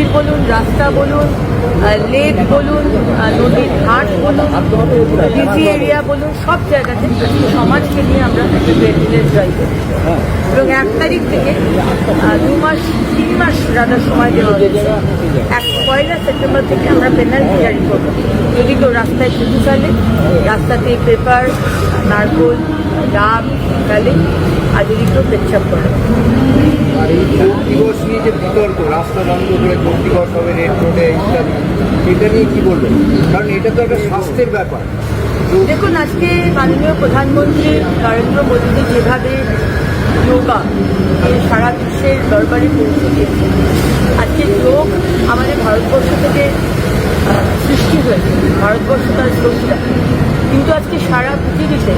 মন্দির বলুন, রাস্তা বলুন, লেক বলুন, নদীর ঘাট বলুন, ডিজি এরিয়া বলুন, সব জায়গাতে সমাজকে নিয়ে আমরা একটা ভিলেজ ড্রাইভ করি। এবং 1 তারিখ থেকে 3 মাস রাজার সময় দেওয়া হয়েছে। 1 সেপ্টেম্বর থেকে আমরা পেনাল্টি জারি করবো যদি কেউ রাস্তায় থুতু ফেলে, রাস্তাতে পেপার, নারকোল, ডাব ফেলে, আর যদি কেউ পেচ্ছাপ করে। আর এই যোগ দিবস নিয়ে যে বিতর্ক, রাস্তা বন্ধ করে যোগ দিবস হবে রেড রোডে ইত্যাদি, এটা নিয়ে কি বলবেন? কারণ এটা তো একটা স্বাস্থ্যের ব্যাপার। দেখুন, আজকে মাননীয় প্রধানমন্ত্রী নরেন্দ্র মোদীজি যেভাবে যোগা সারা বিশ্বের দরবারে পৌঁছে দিয়েছে, আজকে যোগ আমাদের ভারতবর্ষ থেকে সৃষ্টি হয়েছে, ভারতবর্ষ তার স্রষ্টা, কিন্তু আজকে সারা পৃথিবীতে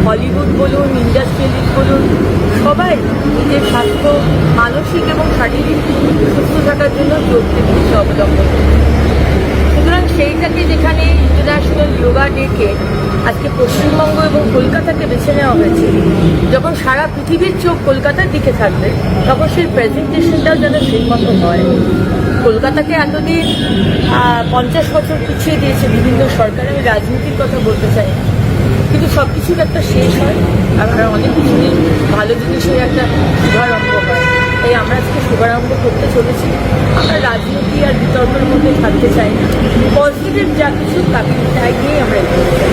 হলিউড বলুন, ইন্ডাস্ট্রিয়ালিস্ট বলুন, সবাই নিজের স্বাস্থ্য, মানসিক এবং শারীরিক সুস্থ থাকার জন্য যোগ টেকনিক অবলম্বন করে। সুতরাং সেইটাকে যেখানে ইন্টারন্যাশনাল যোগা ডেকে আজকে পশ্চিমবঙ্গ এবং কলকাতাকে বেছে নেওয়া হয়েছে, যখন সারা পৃথিবীর চোখ কলকাতার দিকে থাকবে, তখন সেই প্রেজেন্টেশনটাও যেন সেই মতো হয়। কলকাতাকে এতদিন 50 বছর পিছিয়ে দিয়েছে বিভিন্ন সরকার, আমি রাজনীতির কথা বলতে চাই না, কিন্তু সব কিছুর একটা শেষ হয়, আর অনেক কিছু ভালো জিনিসের একটা শুভারম্ভ হয়। তাই আমরা আজকে শুভারম্ভ করতে চলেছি। আমরা রাজনীতি আর বিতর্কের মধ্যে থাকতে চাই না, পজিটিভ যা কিছু তাকে নিয়েই আমরা এগিয়ে যাই।